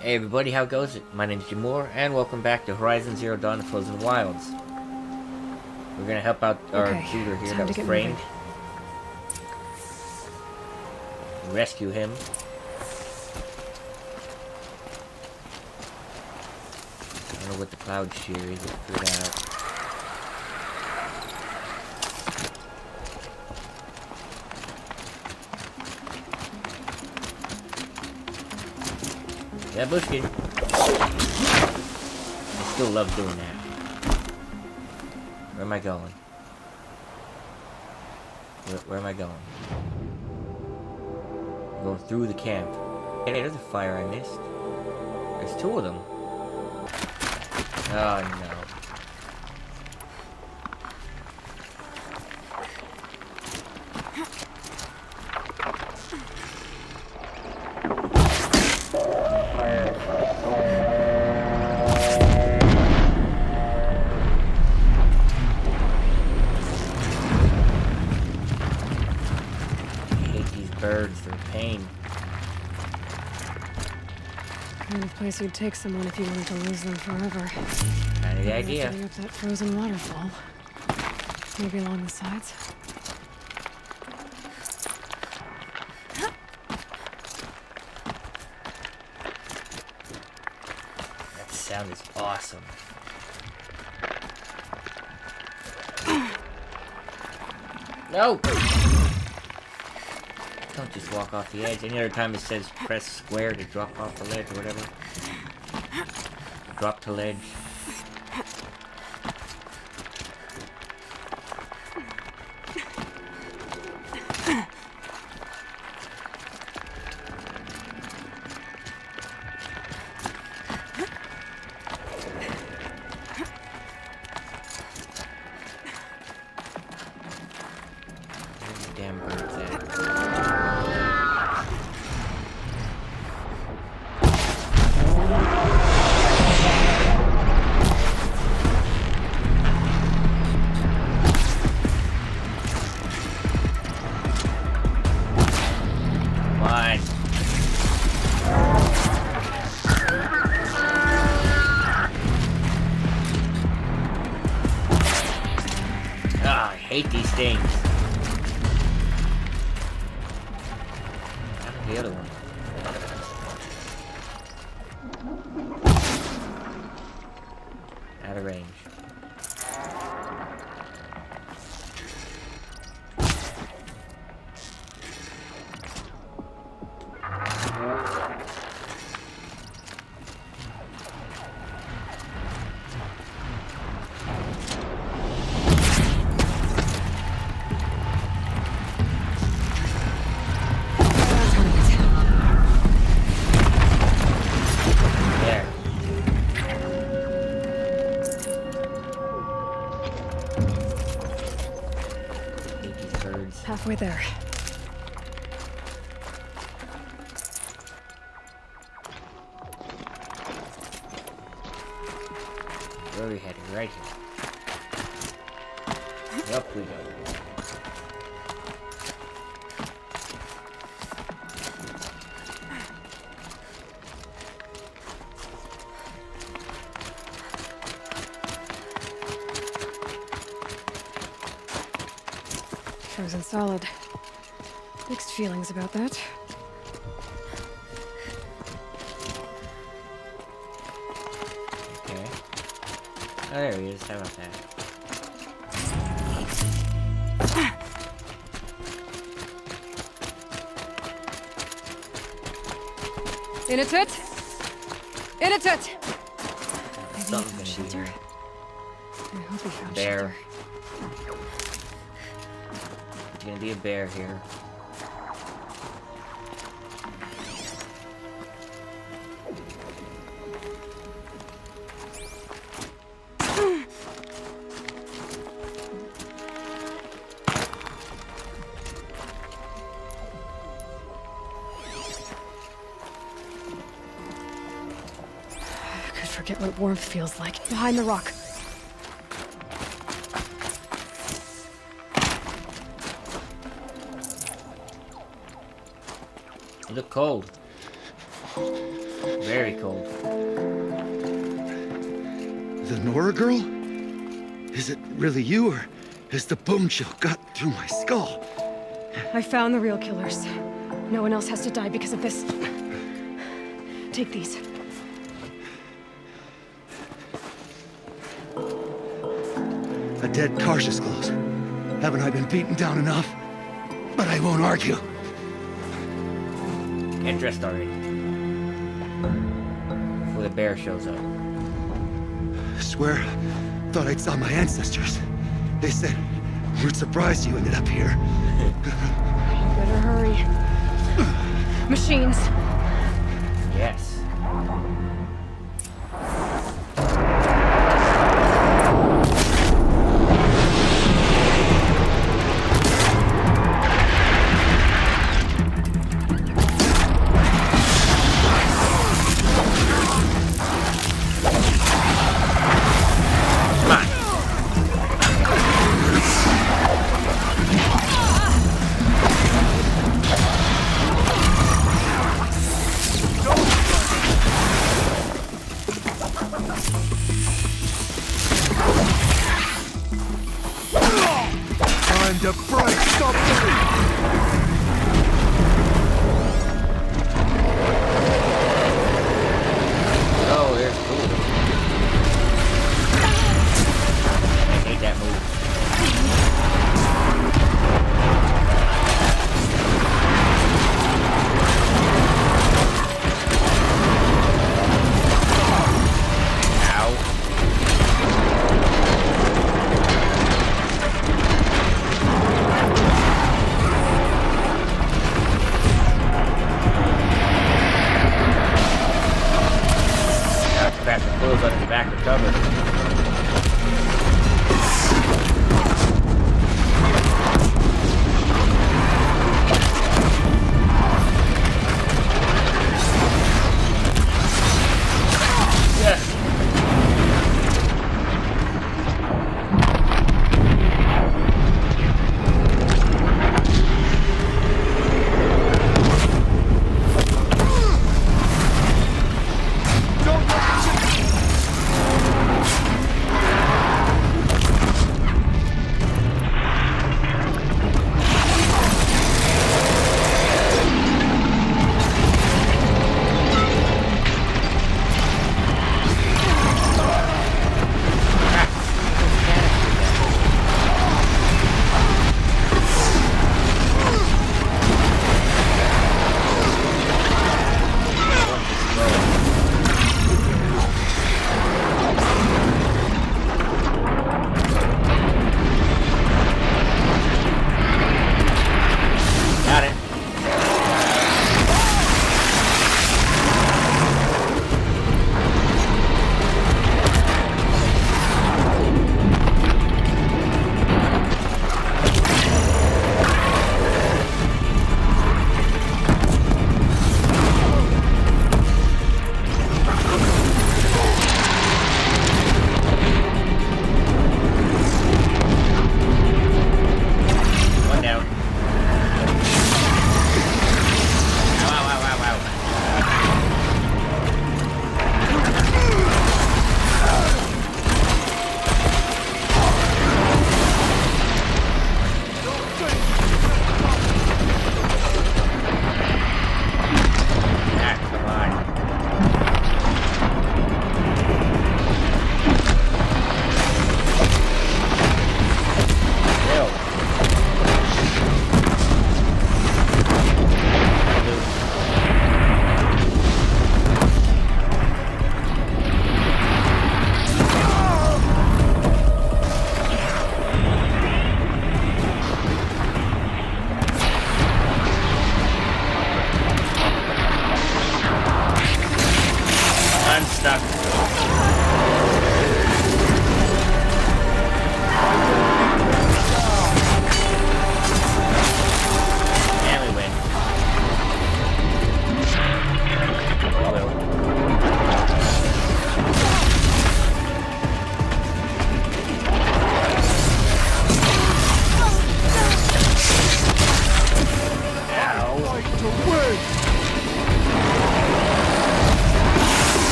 Hey everybody, how goes it? My name's Jimoar, and welcome back to Horizon Zero Dawn Frozen Wilds. We're gonna help out our shooter here that was framed. Rescue him. I don't know what the cloud shear is, we'll figure it out. Yeah, Bushkin. I still love doing that. Where am I going? Where am I going? I'm going through the camp. Hey, there's a fire I missed. There's two of them. Oh no. Birds, they're a pain. Kind of place you'd take someone if you wanted to lose them forever. Kind of the idea. Setting up that frozen waterfall. Maybe along the sides. That sound is awesome. No! Don't just walk off the edge. Any other time it says press square to drop off the ledge or whatever. Drop to ledge. Where's the damn birds at? Ah, I hate these things. How's the other one? Out of range. Halfway there. Where are we heading? Right here. Up we go. Frozen solid. Mixed feelings about that. Okay. Oh, there he is. How about that? In a tut! In a tut! Something's gonna be here. I hope he found Bear. shelter. There's gonna be a bear here. I could forget what warmth feels like. Behind the rock. You look cold. Very cold. The Nora girl? Is it really you, or has the bone chill got through my skull? I found the real killers. No one else has to die because of this. Take these. A dead Karsh's close. Haven't I been beaten down enough? But I won't argue. Get dressed already. Before the bear shows up. I swear, thought I saw my ancestors. They said, we're surprised you ended up here. Better hurry. Machines. Yes. Time to break something! Oh, there's cool. I hate that move. Clothes on his back are covered.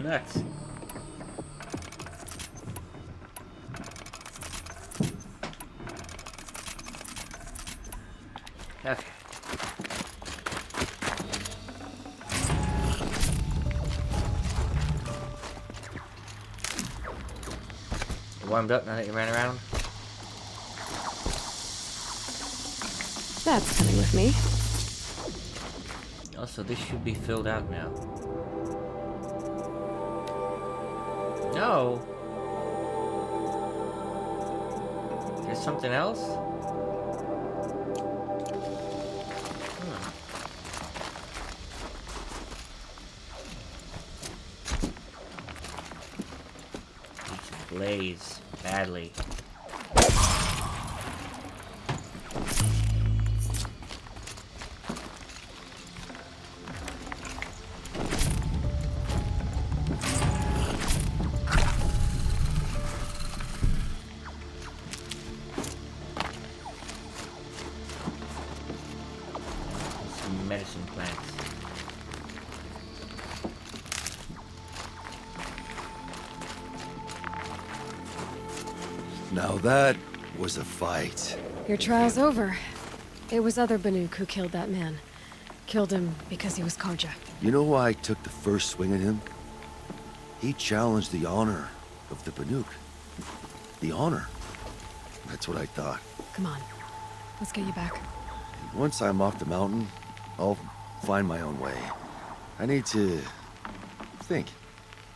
nuts. Okay. You warmed up now that you ran around? That's coming with me. Also, this should be filled out now. No! There's something else? These blaze badly. Medicine plants. Now that was a fight. Your trial's over. It was other Banuk who killed that man. Killed him because he was carjacked. You know why I took the first swing at him? He challenged the honor of the Banuk. The honor. That's what I thought. Come on. Let's get you back. Once I'm off the mountain, I'll find my own way. I need to think.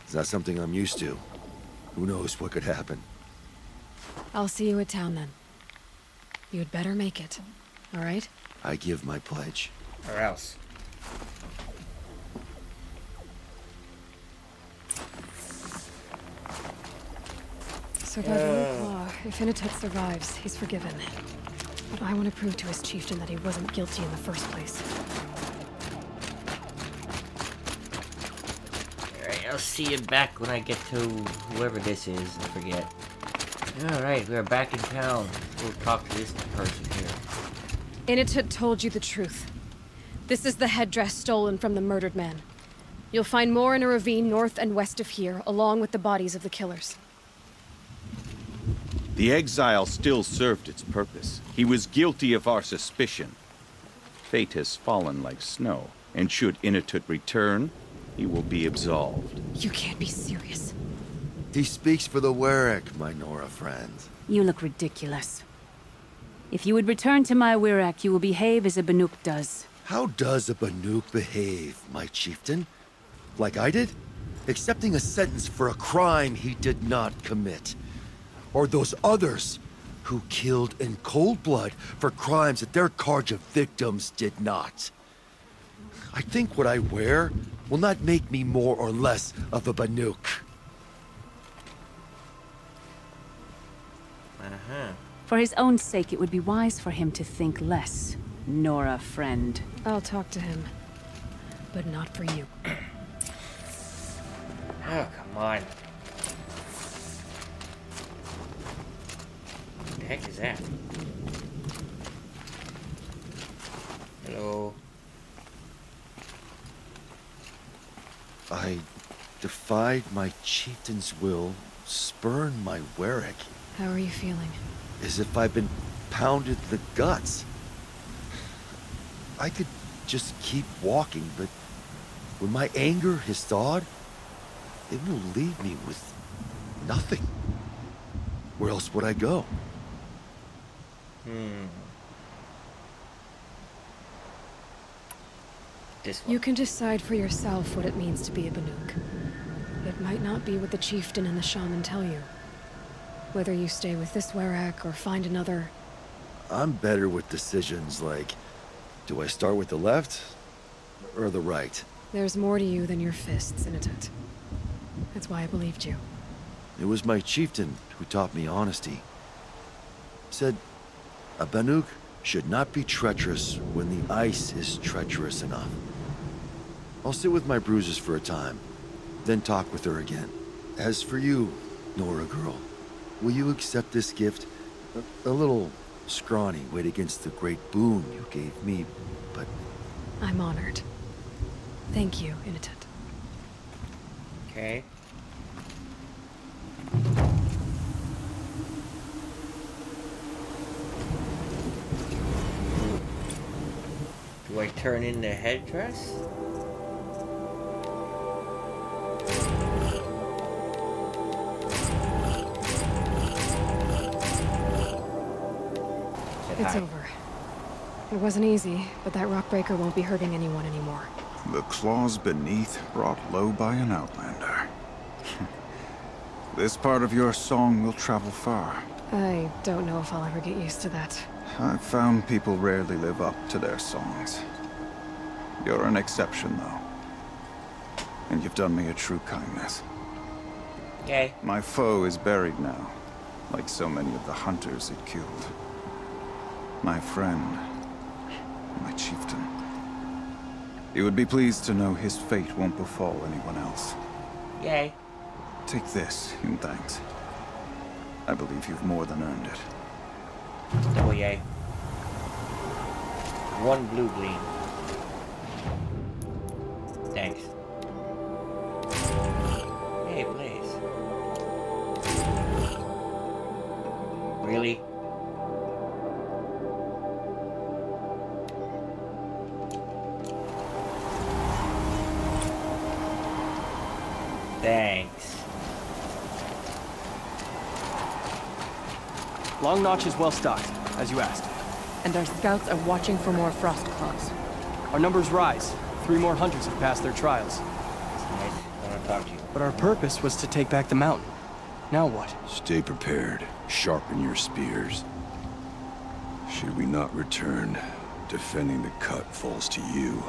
It's not something I'm used to. Who knows what could happen? I'll see you at town then. You'd better make it. All right? I give my pledge. Or else. Survival law. If Initet survives, he's forgiven. But I want to prove to his chieftain that he wasn't guilty in the first place. Alright, I'll see you back when I get to whoever this is. I forget. Alright, we're back in town. We'll talk to this person here. Initet told you the truth. This is the headdress stolen from the murdered man. You'll find more in a ravine north and west of here, along with the bodies of the killers. The exile still served its purpose. He was guilty of our suspicion. Fate has fallen like snow, and should Inatut return, he will be absolved. You can't be serious. He speaks for the Warwick, my Nora friend. You look ridiculous. If you would return to my Wirrak, you will behave as a Banuk does. How does a Banuk behave, my chieftain? Like I did? Accepting a sentence for a crime he did not commit. Or those others who killed in cold blood for crimes that their Karja victims did not. I think what I wear will not make me more or less of a Banuk. For his own sake, it would be wise for him to think less. Nora, friend. I'll talk to him. But not for you. Oh, come on. What the heck is that? Hello. I defied my chieftain's will, spurned my Warwick. How are you feeling? As if I've been pounded in the guts. I could just keep walking, but when my anger has thawed, it will leave me with nothing. Where else would I go? This one. You can decide for yourself what it means to be a Banuk. It might not be what the chieftain and the shaman tell you. Whether you stay with this Warwick or find another... I'm better with decisions like, do I start with the left or the right? There's more to you than your fists, Initet. That's why I believed you. It was my chieftain who taught me honesty. Said, a Banuk should not be treacherous when the ice is treacherous enough. I'll sit with my bruises for a time, then talk with her again. As for you, Nora girl, will you accept this gift? A little scrawny weighed against the great boon you gave me, but... I'm honored. Thank you, Initet. Okay. Do I turn in the headdress? It's over. It wasn't easy, but that rock breaker won't be hurting anyone anymore. The claws beneath brought low by an outlander. This part of your song will travel far. I don't know if I'll ever get used to that. I've found people rarely live up to their songs. You're an exception, though. And you've done me a true kindness. Okay. My foe is buried now, like so many of the hunters it killed. My friend, my chieftain. You would be pleased to know his fate won't befall anyone else. Yay. Take this in thanks. I believe you've more than earned it. Oh, yay. One blue gleam. Thanks. Hey, Blaze. Really? Thanks. Long Notch is well stocked, as you asked. And our scouts are watching for more frost claws. Our numbers rise. 3 more hunters have passed their trials. That's nice. I want to talk to you. But our purpose was to take back the mountain. Now what? Stay prepared. Sharpen your spears. Should we not return, defending the cut falls to you.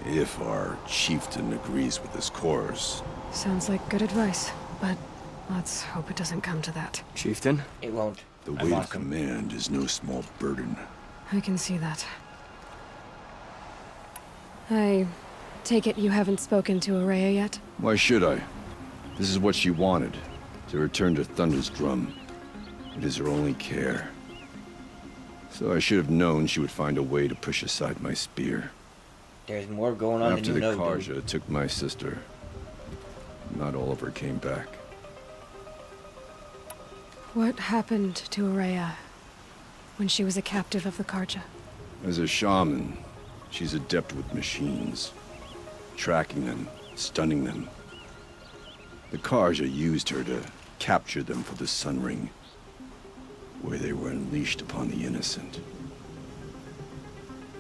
If our chieftain agrees with his course. Sounds like good advice, but let's hope it doesn't come to that. Chieftain? It won't. The I'm weight of awesome. command is no small burden. I can see that. I take it you haven't spoken to Araya yet? Why should I? This is what she wanted. To return to Thunder's drum. It is her only care. So I should have known she would find a way to push aside my spear. There's more going on After than the you know, dude. Karja took my sister, not all of her came back. What happened to Araya when she was a captive of the Karja? As a shaman, she's adept with machines. Tracking them, stunning them. The Karja used her to capture them for the Sun Ring, where they were unleashed upon the innocent.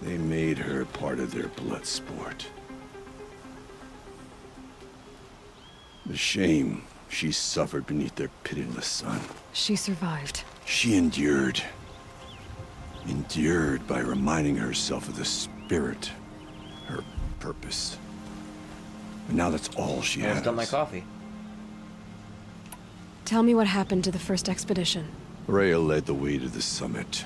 They made her part of their blood sport. The shame she suffered beneath their pitiless sun. She survived. She endured. Endured by reminding herself of the spirit, her purpose. And now that's all she Almost has. done my coffee. Tell me what happened to the first expedition. Rhea led the way to the summit,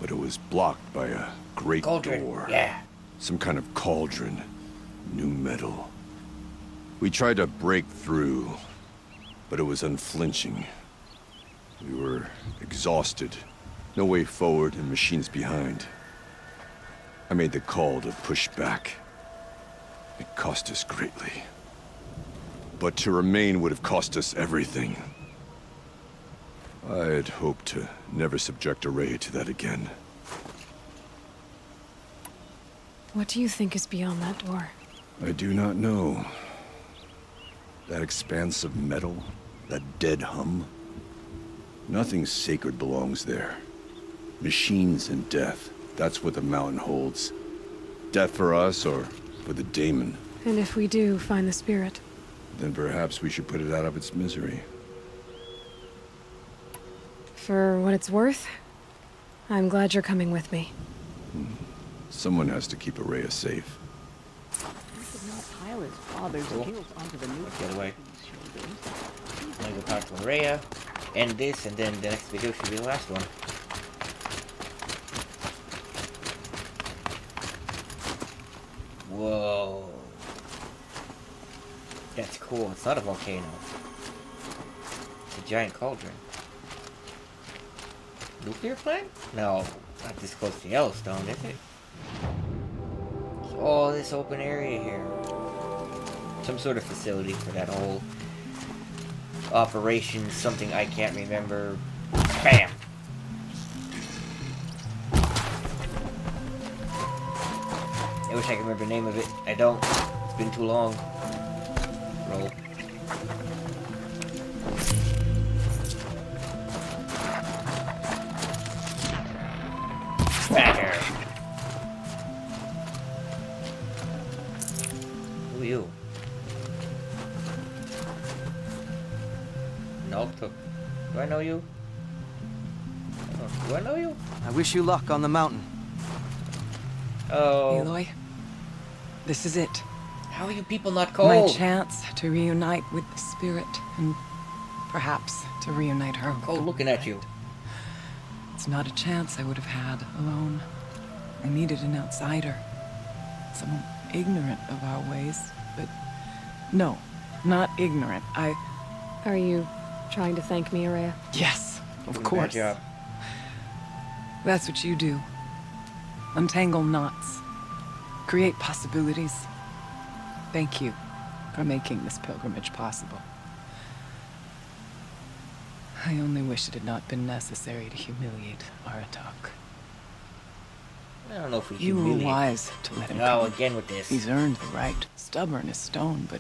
but it was blocked by a great Cauldron. door. Yeah. Some kind of cauldron. New metal. We tried to break through, but it was unflinching. We were exhausted. No way forward and machines behind. I made the call to push back. It cost us greatly. But to remain would have cost us everything. I had hoped to never subject Araya to that again. What do you think is beyond that door? I do not know. That expanse of metal, that dead hum. Nothing sacred belongs there. Machines and death, that's what the mountain holds. Death for us or for the daemon. And if we do find the spirit? Then perhaps we should put it out of its misery. For what it's worth, I'm glad you're coming with me. Someone has to keep Araya safe. Pile his father's Cool. guilt onto the new Look the other way. shoulders. I'm gonna go talk to Araya, end this, and then the next video should be the last one. Whoa. That's cool. It's not a volcano. It's a giant cauldron. Nuclear plant? No, not this close to Yellowstone, is it? All this open area here. some sort of facility for that whole operation, something I can't remember. Bam! I wish I could remember the name of it. I don't. It's been too long. Roll. Backer! Who are you? Naltuk. Do I know you? Oh, do I know you? I wish you luck on the mountain. Oh. Aloy, this is it. How are you people not cold? My chance to reunite with the spirit, and perhaps to reunite her with Cold the looking at light. you. It's not a chance I would have had alone. I needed an outsider. Someone ignorant of our ways, but no, not ignorant. Are you trying to thank me, Araya? Yes, of Bad course. job. That's what you do. Untangle knots. Create possibilities. Thank you for making this pilgrimage possible. I only wish it had not been necessary to humiliate Aratak. I don't know if we You were humiliate. wise to let him Oh, come. again with this. He's earned the right. Stubborn as stone, but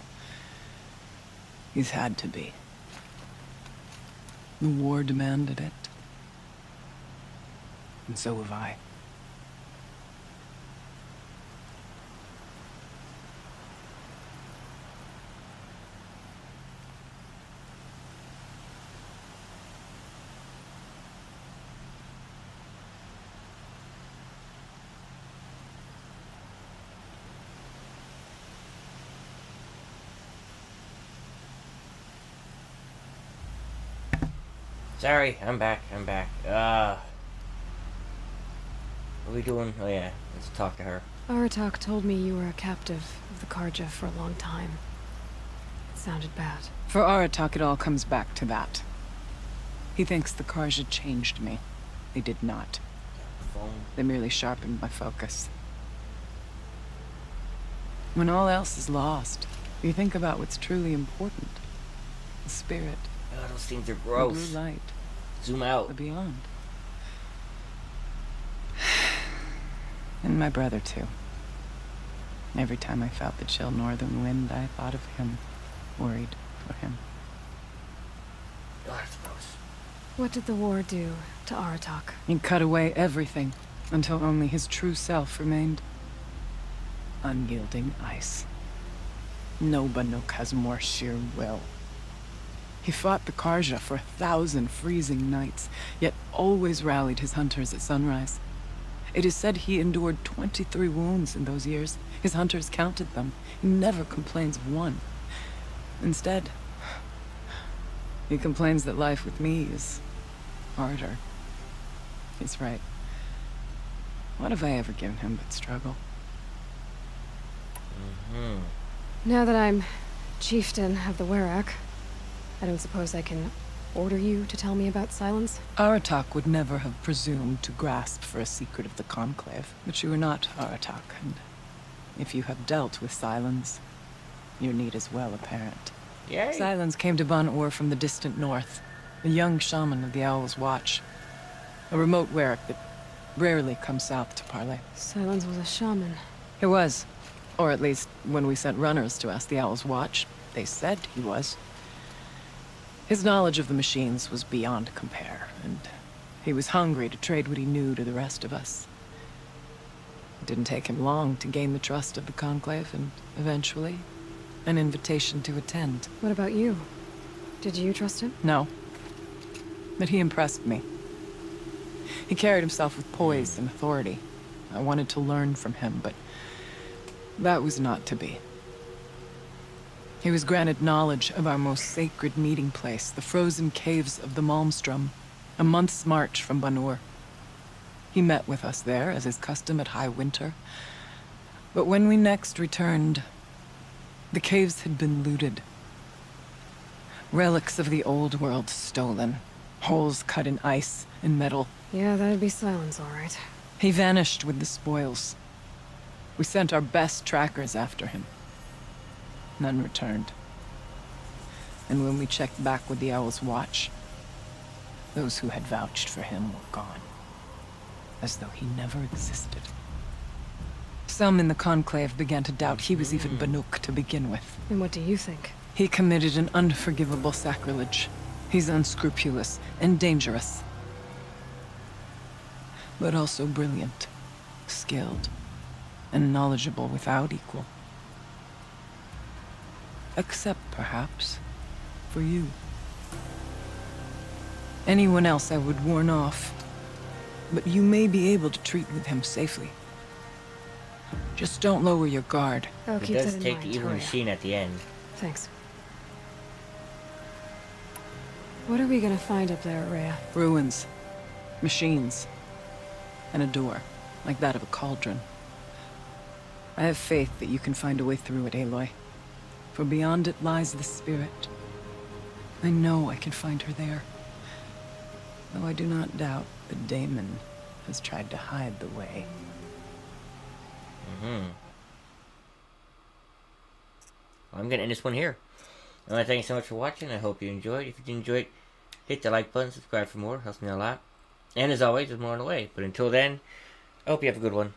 he's had to be. The war demanded it. And so have I. Sorry, I'm back. What are we doing? Oh yeah, let's talk to her. Aratak told me you were a captive of the Karja for a long time. It sounded bad. For Aratak, it all comes back to that. He thinks the Karja changed me. They did not. Phone. They merely sharpened my focus. When all else is lost, you think about what's truly important. The spirit, Oh, those things are the gross. blue light, Zoom the out. beyond. And my brother, too. Every time I felt the chill northern wind, I thought of him, worried for him. Oh, that's gross. What did the war do to Aratak? He cut away everything, until only his true self remained. Unyielding ice. No Banuk more sheer will. He fought the Karja for 1,000 freezing nights, yet always rallied his hunters at sunrise. It is said he endured 23 wounds in those years. His hunters counted them. He never complains of one. Instead, he complains that life with me is harder. He's right. What have I ever given him but struggle? Now that I'm chieftain of the Werak, I don't suppose I can order you to tell me about Silence? Aratak would never have presumed to grasp for a secret of the Conclave. But you are not Aratak, and if you have dealt with Silence, your need is well apparent. Yay. Silence came to Ban-Ur from the distant north, a young shaman of the Owl's Watch. A remote Werak that rarely comes south to parley. Silence was a shaman. He was. Or at least, when we sent runners to ask the Owl's Watch, they said he was. His knowledge of the machines was beyond compare, and he was hungry to trade what he knew to the rest of us. It didn't take him long to gain the trust of the Conclave, and eventually, an invitation to attend. What about you? Did you trust him? No. But he impressed me. He carried himself with poise and authority. I wanted to learn from him, but that was not to be. He was granted knowledge of our most sacred meeting place, the frozen caves of the Malmstrom, a month's march from Ban-Ur. He met with us there, as is custom at high winter. But when we next returned, the caves had been looted. Relics of the old world stolen. Holes cut in ice and metal. Yeah, that'd be Silence, all right. He vanished with the spoils. We sent our best trackers after him. None returned. And when we checked back with the Owl's Watch, those who had vouched for him were gone. As though he never existed. Some in the Conclave began to doubt he was even Banuk to begin with. And what do you think? He committed an unforgivable sacrilege. He's unscrupulous and dangerous. But also brilliant, skilled, and knowledgeable without equal. Except, perhaps, for you. Anyone else I would warn off, but you may be able to treat with him safely. Just don't lower your guard. I'll It keep does that in take mind, the evil Toria. machine at the end. Thanks. What are we gonna find up there, Rhea? Ruins, machines, and a door, like that of a cauldron. I have faith that you can find a way through it, Aloy. For beyond it lies the spirit. I know I can find her there. Though I do not doubt that Damon has tried to hide the way. I'm gonna end this one here. I want to thank you so much for watching. I hope you enjoyed. If you did enjoy it, hit the like button, subscribe for more. Helps me a lot. And as always, there's more on the way. But until then, I hope you have a good one.